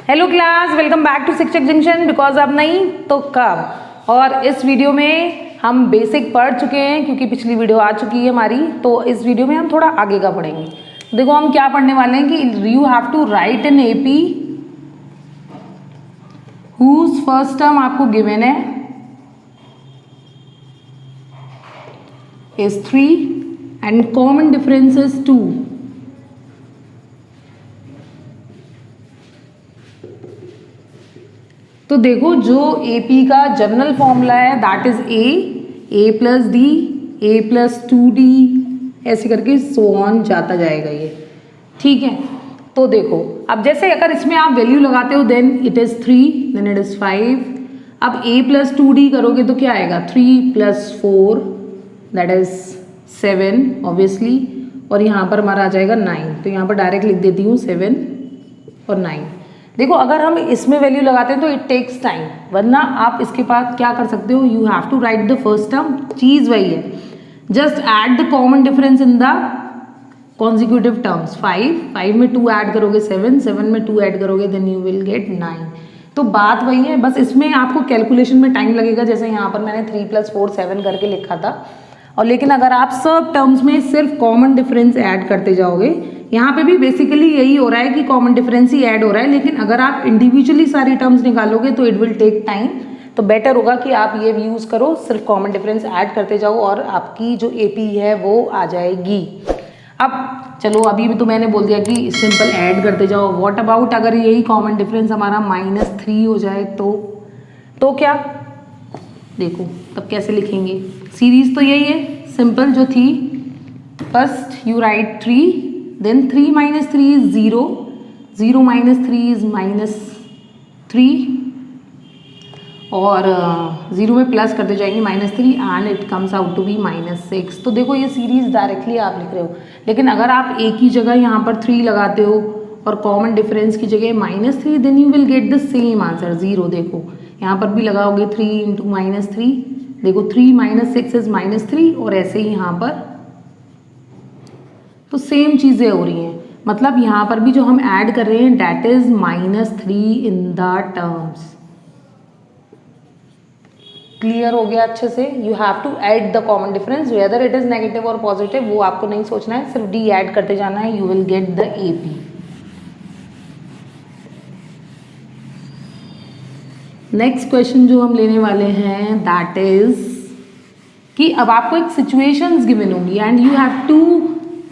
Hello class, welcome back to Shikshak junction. Because अब नहीं तो कब। और इस वीडियो में हम बेसिक पढ़ चुके हैं क्योंकि पिछली वीडियो आ चुकी है हमारी, तो इस वीडियो में हम थोड़ा आगे का पढ़ेंगे। देखो हम क्या पढ़ने वाले हैं कि you have to write an AP whose first term आपको गिवन है is 3 and common difference is 2. तो देखो जो AP का जनरल फॉर्मूला है that is A plus D, A plus 2D, ऐसे करके सो ऑन जाता जाएगा ये, ठीक है। तो देखो अब जैसे अगर इसमें आप वैल्यू लगाते हो then it is 3, then it is 5। अब A प्लस 2D करोगे तो क्या आएगा 3 प्लस 4 दैट इज 7 ऑब्वियसली, और यहाँ पर हमारा आ जाएगा 9। तो यहाँ पर डायरेक्ट लिख देती हूँ 7 और 9। देखो अगर हम इसमें वैल्यू लगाते हैं तो इट टेक्स टाइम, वरना आप इसके बाद क्या कर सकते हो, you have to write the first term. चीज़ वही है, just add the common difference in the consecutive terms. 5 में 2 ऐड करोगे 7 में 2 ऐड करोगे देन यू विल गेट 9। तो बात वही है, बस इसमें आपको कैलकुलेशन में टाइम लगेगा। जैसे यहाँ पर मैंने 3 प्लस 4 7 करके लिखा था, और लेकिन अगर आप सब टर्म्स में सिर्फ कॉमन डिफरेंस ऐड करते जाओगे, यहाँ पे भी बेसिकली यही हो रहा है कि कॉमन डिफरेंस ही ऐड हो रहा है, लेकिन अगर आप इंडिविजुअली सारी टर्म्स निकालोगे तो इट विल टेक टाइम। तो बेटर होगा कि आप ये यूज़ करो, सिर्फ कॉमन डिफरेंस ऐड करते जाओ और आपकी जो एपी है वो आ जाएगी। अब चलो अभी भी तो मैंने बोल दिया कि सिंपल ऐड करते जाओ। व्हाट अबाउट अगर यही कॉमन डिफरेंस हमारा -3 हो जाए तो क्या, देखो तब कैसे लिखेंगे। सीरीज तो यही है सिंपल जो थी, first you write 3, then 3 minus 3 is 0, 0 minus 3 is -3, और 0 में प्लस करते जाएंगे -3 and it comes out to be -6। तो देखो ये सीरीज डायरेक्टली आप लिख रहे हो, लेकिन अगर आप एक ही जगह यहाँ पर 3 लगाते हो और कॉमन डिफरेंस की जगह -3, then you will get the same answer 0। देखो यहाँ पर भी लगाओगे 3 इंटू -3, देखो 3 - 6 इज -3, और ऐसे ही यहाँ पर तो सेम चीज़ें हो रही हैं। मतलब यहाँ पर भी जो हम ऐड कर रहे हैं that is -3 in the terms. Clear हो गया अच्छे से। You have to add the common difference, whether it is negative और पॉजिटिव वो आपको नहीं सोचना है, सिर्फ डी ऐड करते जाना है, you will get the AP. Next question जो हम लेने वाले हैं दैट इज कि अब आपको एक सिचुएशंस गिवन होंगी and you have to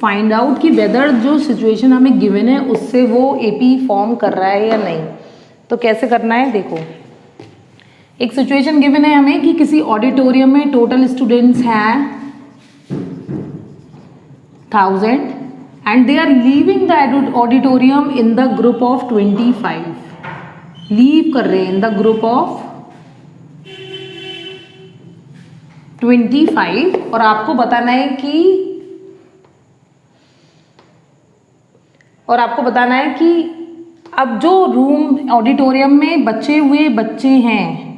find out कि वेदर जो सिचुएशन हमें गिवन है उससे वो एपी फॉर्म कर रहा है या नहीं। तो कैसे करना है, देखो एक सिचुएशन गिवन है हमें कि किसी ऑडिटोरियम में टोटल स्टूडेंट्स हैं 1000 and they are leaving the auditorium in the group of 25। Leave कर रहे हैं इन द ग्रुप ऑफ 25, और आपको बताना है कि अब जो रूम ऑडिटोरियम में बचे हुए बच्चे हैं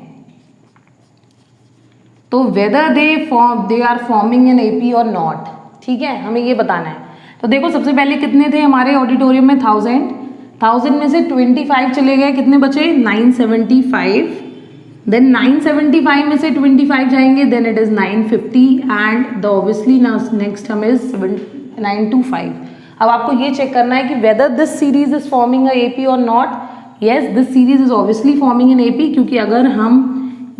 तो whether they are forming an AP और नॉट। ठीक है, हमें ये बताना है। तो देखो सबसे पहले कितने थे हमारे ऑडिटोरियम में 1000 में से 25 चले गए, कितने बचे 975, देन 975 में से 25 जाएंगे then it is 950 and the obviously next term is 925। अब आपको ये चेक करना है कि whether this series is forming a AP और नॉट। Yes this series is obviously forming an AP, क्योंकि अगर हम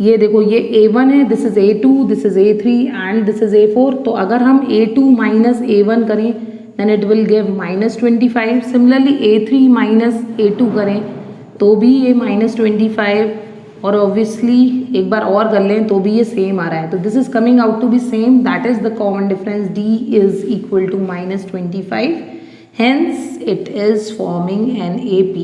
ये देखो ये A1 है, this is A2, this is A3 and this is A4। तो अगर हम A2 माइनस A1 करें then it will give -25। Similarly A3 minus A2 करें तो भी ये -25, और ऑब्वियसली एक बार और कर लें तो भी ये सेम आ रहा है। तो this is coming out to be same, that is the common difference D is equal to -25, hence it is forming an AP।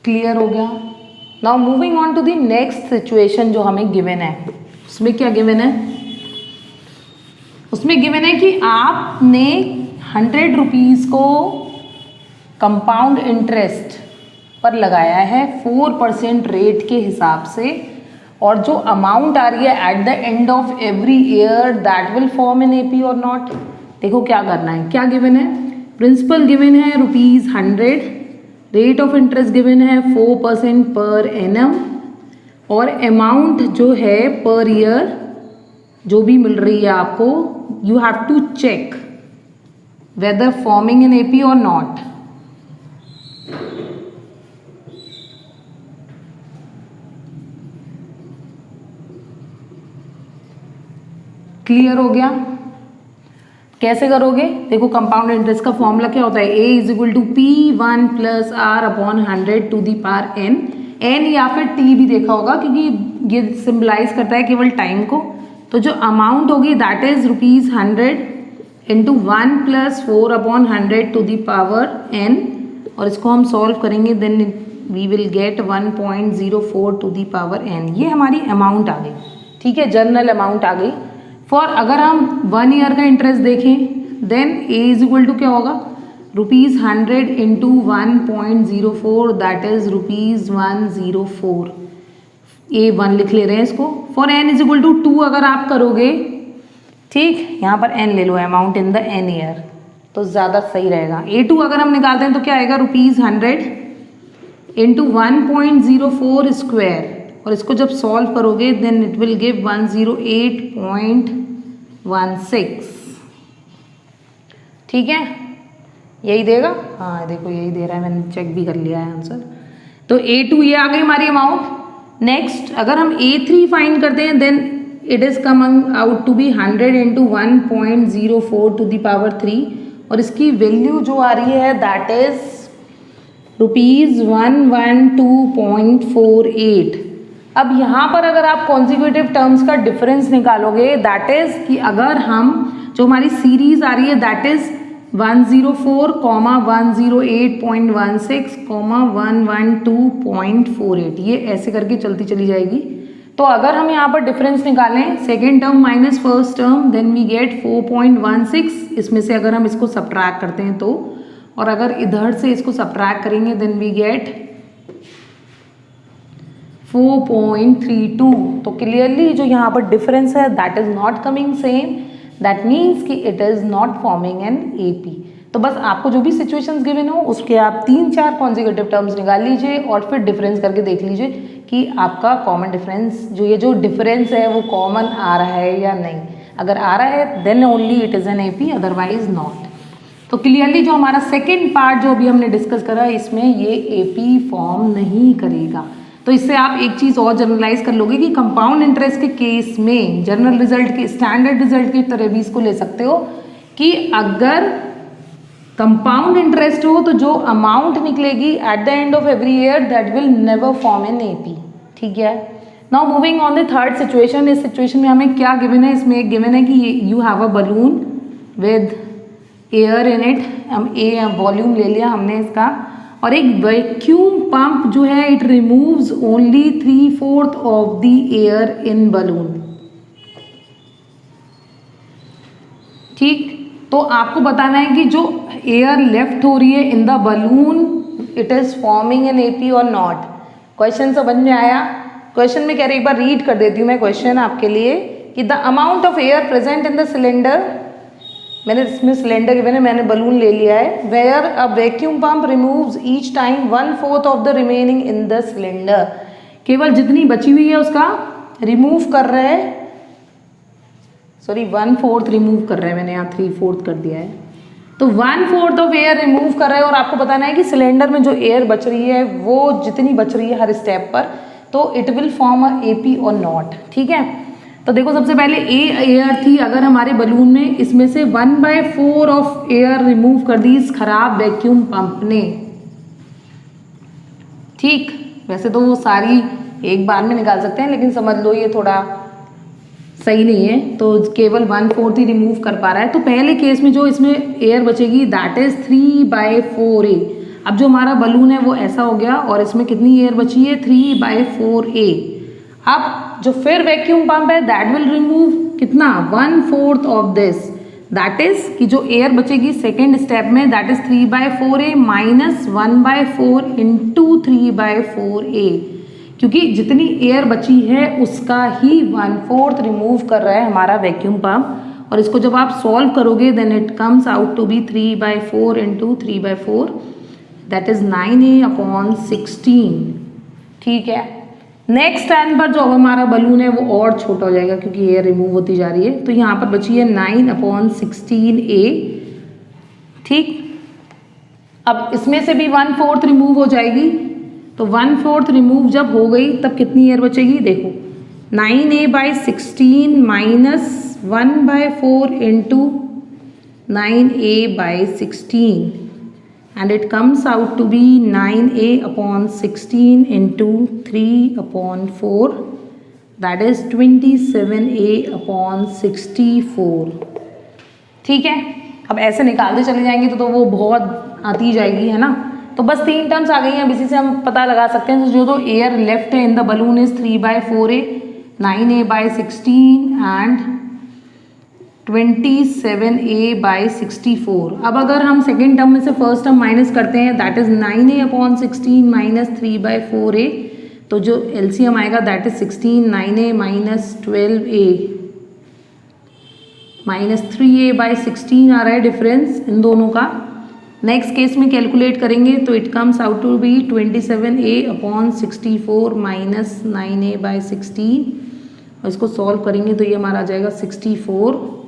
Clear हो गया। Now moving on to the next situation जो हमें given है, उसमें क्या given है, उसमें given है कि आपने 100 रुपीज़ को कंपाउंड इंटरेस्ट पर लगाया है 4% रेट के हिसाब से, और जो अमाउंट आ रही है eight the end of every year that will form in AP और नॉट। देखो क्या करना है, क्या गिवन है, प्रिंसिपल गिवन है ₹100, रेट ऑफ इंटरेस्ट गिवन है 4% पर एनम, और अमाउंट जो है पर ईयर जो भी मिल रही है आपको, you have to check whether forming in AP और नॉट। क्लियर हो गया? कैसे करोगे? देखो कंपाउंड इंटरेस्ट का फॉर्मूला क्या होता है, A is equal to P1 plus R upon 100 to the power n, n या फिर t भी देखा होगा क्योंकि ये सिंबलाइज करता है केवल टाइम को। तो जो अमाउंट होगी that is ₹100 into 1 plus 4 upon 100 to the power n, और इसको हम सॉल्व करेंगे then we will get 1.04 to the power n। ये हमारी अमाउंट आ गई, ठीक है, जनरल अमाउंट आ गई। फॉर अगर हम 1 ईयर का इंटरेस्ट देखें then A is equal to क्या होगा, ₹100 इंटू 1.04 दैट इज ₹104, A1 लिख ले रहे हैं इसको। For n is equal to 2 अगर आप करोगे, ठीक, यहाँ पर n ले लो, amount in the n year, तो ज़्यादा सही रहेगा। A2 अगर हम निकालते हैं तो क्या आएगा, ₹100 इंटू 1.04 स्क्वायर, और इसको जब सॉल्व करोगे देन इट विल गिव 108.16, ठीक है, यही देगा। हाँ देखो यही दे रहा है, मैंने चेक भी कर लिया है आंसर। तो A2 ये आ गई हमारी अमाउंट। नेक्स्ट अगर हम A3 फाइंड करते हैं then it is coming out to be 100 into 1.04 to the power 3, और इसकी वैल्यू जो आ रही है दैट इज ₹112.48। अब यहाँ पर अगर आप कॉन्जिक्यूटिव टर्म्स का डिफरेंस निकालोगे दैट इज कि अगर हम जो हमारी सीरीज आ रही है दैट इज 104, 108.16, 112.48, ये ऐसे करके चलती चली जाएगी। तो अगर हम यहाँ पर डिफरेंस निकालें second term minus first term then we get 4.16, इसमें से अगर हम इसको सब्ट्रैक्ट करते हैं तो, और अगर इधर से इसको सब्ट्रैक्ट करेंगे देन वी गेट 4.32। तो क्लियरली जो यहाँ पर डिफरेंस है that is not coming same, that means कि it is not forming an AP। तो बस आपको जो भी सिचुएशंस गिवन हो उसके आप 3-4 कॉन्जिक्यूटिव टर्म्स निकाल लीजिए और फिर डिफरेंस करके देख लीजिए कि आपका कॉमन डिफरेंस जो ये जो डिफरेंस है वो कॉमन आ रहा है या नहीं। अगर आ रहा है then only it is an AP, otherwise not. तो क्लियरली जो हमारा सेकेंड पार्ट जो अभी हमने डिस्कस करा इसमें ये AP फॉर्म नहीं करेगा। तो इससे आप एक चीज़ और जनरलाइज कर लोगे कि कंपाउंड इंटरेस्ट के केस में जनरल रिजल्ट के स्टैंडर्ड रिजल्ट की तरह भी इसको ले सकते हो कि अगर कंपाउंड इंटरेस्ट हो तो जो अमाउंट निकलेगी at the end of every year that will never form an AP, ठीक है। Now moving on the third situation. इस सिचुएशन में हमें क्या गिवन है, इसमें एक गिवन है कि you have a balloon with air in it, हम वॉल्यूम ले लिया हमने इसका, और एक वैक्यूम पंप जो है it removes only 3/4 of the air in balloon, ठीक। तो आपको बताना है कि जो एयर लेफ्ट हो रही है in the balloon it is forming an AP और नॉट। क्वेश्चन समझ में आया? क्वेश्चन में कह रही, एक बार रीड कर देती हूँ मैं क्वेश्चन आपके लिए कि the amount of air present in the cylinder, मैंने इसमें सिलेंडर के मैंने बलून ले लिया है, where a vacuum pump removes each time 1/4 of the remaining in the cylinder. केवल जितनी बची हुई है उसका रिमूव कर रहे हैं, सॉरी 1/4 रिमूव कर रहे हैं, मैंने यहाँ 3/4 कर दिया है। तो 1/4 ऑफ एयर रिमूव कर रहे हैं और आपको बताना है कि सिलेंडर में जो एयर बच रही है वो जितनी बच रही है हर स्टेप पर, तो it will form a AP और नॉट, ठीक है। तो देखो सबसे पहले एयर थी अगर हमारे बलून में, इसमें से 1/4 ऑफ एयर रिमूव कर दी इस खराब वैक्यूम पंप ने, ठीक। वैसे तो वो सारी एक बार में निकाल सकते हैं लेकिन समझ लो ये थोड़ा सही नहीं है, तो केवल 1/4 ही रिमूव कर पा रहा है। तो पहले केस में जो इसमें एयर बचेगी दैट इज 3/4A। अब जो हमारा बलून है वो ऐसा हो गया और इसमें कितनी एयर बची है, 3/4A। अब जो फिर वैक्यूम पंप है दैट विल रिमूव कितना, 1/4 ऑफ दिस, दैट इज कि जो एयर बचेगी सेकेंड स्टेप में that is 3/4A minus 1/4 into 3/4A। क्योंकि जितनी एयर बची है उसका ही 1/4 रिमूव कर रहा है हमारा वैक्यूम पंप। और इसको जब आप सॉल्व करोगे then it comes out to be 3/4 into 3/4 that is 9A/16। ठीक है, नेक्स्ट टाइम पर जो हमारा बलून है वो और छोटा हो जाएगा क्योंकि एयर रिमूव होती जा रही है। तो यहाँ पर बची है 9/16A। ठीक, अब इसमें से भी 1/4 रिमूव हो जाएगी। तो 1/4 रिमूव जब हो गई तब कितनी एयर बचेगी, देखो 9A/16 minus 1/4 into 9A/16 and it comes out to be 9A/16 into 3/4 that is 27A/64। ठीक है, अब ऐसे निकालते चले जाएंगे तो वो बहुत आती जाएगी, है ना। तो बस 3 टर्म्स आ गई हैं, अब इसी से हम पता लगा सकते हैं। जो एयर लेफ्ट है in the balloon is 3/4A, 9A/16 and 27A/64। अब अगर हम सेकेंड टर्म में से फर्स्ट टर्म माइनस करते हैं that is 9A/16 minus 3/4A, तो जो एलसीएम आएगा that is 16, 9A minus 12A minus 3A/16 आ रहा है डिफरेंस इन दोनों का। नेक्स्ट केस में कैलकुलेट करेंगे तो it comes out to be 27A/64 minus 9A/16 और इसको सॉल्व करेंगे तो ये हमारा आ जाएगा 64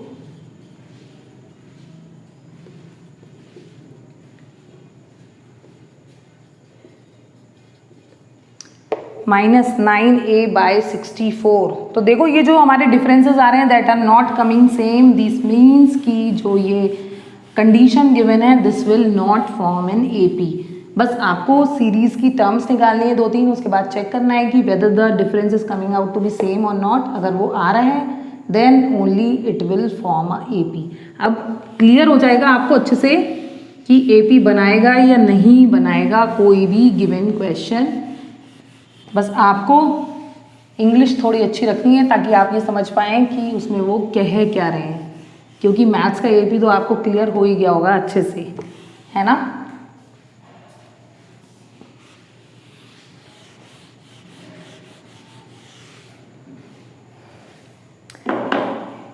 माइनस 9A/64। तो देखो ये जो हमारे डिफरेंसेस आ रहे हैं that are not coming same, this means कि जो ये कंडीशन गिवन है this will not form an AP। बस आपको सीरीज की टर्म्स निकालनी है 2-3, उसके बाद चेक करना है कि whether the difference is coming out to be same और नॉट। अगर वो आ रहा है then only it will form a AP। अब क्लियर हो जाएगा आपको अच्छे से कि AP बनाएगा या नहीं बनाएगा कोई भी गिवन क्वेश्चन। बस आपको इंग्लिश थोड़ी अच्छी रखनी है ताकि आप ये समझ पाएँ कि उसमें वो कह क्या रहे हैं, क्योंकि मैथ्स का AP तो आपको क्लियर हो ही गया होगा अच्छे से, है ना।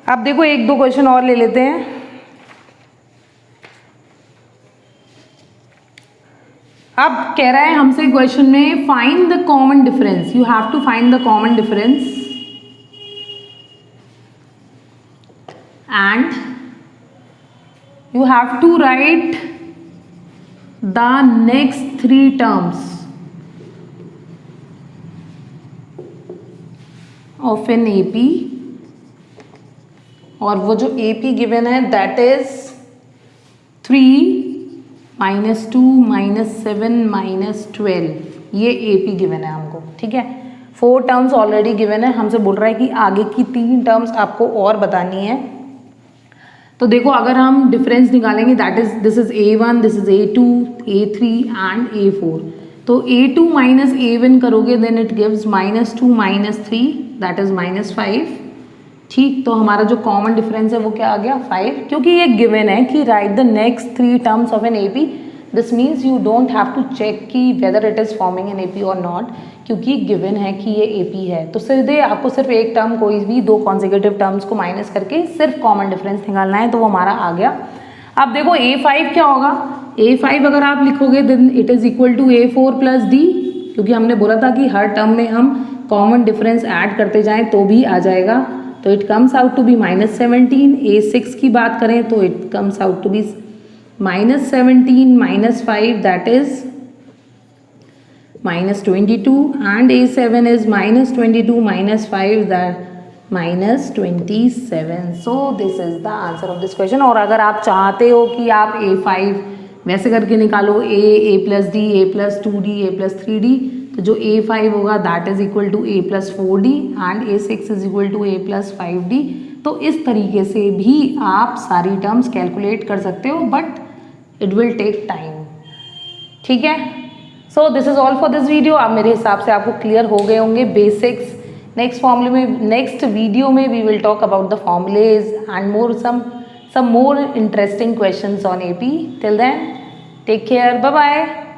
अब देखो 1-2 क्वेश्चन और ले लेते हैं। अब कह रहा है हमसे क्वेश्चन में find the common difference, you have to find the common difference and you have to write the next 3 terms of an AP। और वो जो AP गिवन है that is 3 minus 2 minus 7 minus 12, ये AP गिवन है हमको। ठीक है, 4 terms already given है, हमसे बोल रहा है कि आगे की 3 टर्म्स आपको और बतानी है। तो देखो अगर हम डिफरेंस निकालेंगे that is this is A1, this is A2, A3 and A4। तो A2 माइनस A1 करोगे then it gives -2 minus 3 that is -5। ठीक, तो हमारा जो कॉमन डिफरेंस है वो क्या आ गया 5, क्योंकि ये गिवन है कि right the next 3 terms of an AP। This means you don't have to check कि whether it is forming an AP और नॉट, क्योंकि गिवन है कि ये AP है। तो सीधे आपको सिर्फ एक टर्म कोई भी 2 कॉन्सेक्यूटिव टर्म्स को माइनस करके सिर्फ कॉमन डिफरेंस निकालना है, तो वो हमारा आ गया। अब देखो A5 क्या होगा, A5 अगर आप लिखोगे then it is equal to A4 plus D, क्योंकि हमने बोला था कि हर टर्म में हम कॉमन डिफरेंस ऐड करते जाएँ तो भी आ जाएगा। तो it comes out to be -17। A6 की बात करें तो it comes out to be -17 minus 5 that is -22 and A7 is -22 minus 5 that -27। So this is the answer of this question. और अगर आप चाहते हो कि आप A5 वैसे करके निकालो A plus D, A plus 2D, A plus 3D, तो जो A5 होगा that is equal to A plus 4D and A6 is equal to A plus 5D। तो इस तरीके से भी आप सारी टर्म्स कैलकुलेट कर सकते हो, but it will take time. ठीक है, so this is all for this video. अब मेरे हिसाब से आपको क्लियर हो गए होंगे बेसिक्स। नेक्स्ट फॉर्मूले में, नेक्स्ट वीडियो में we will talk about the formulas and more some more interesting questions on AP. Till then, take care, bye bye.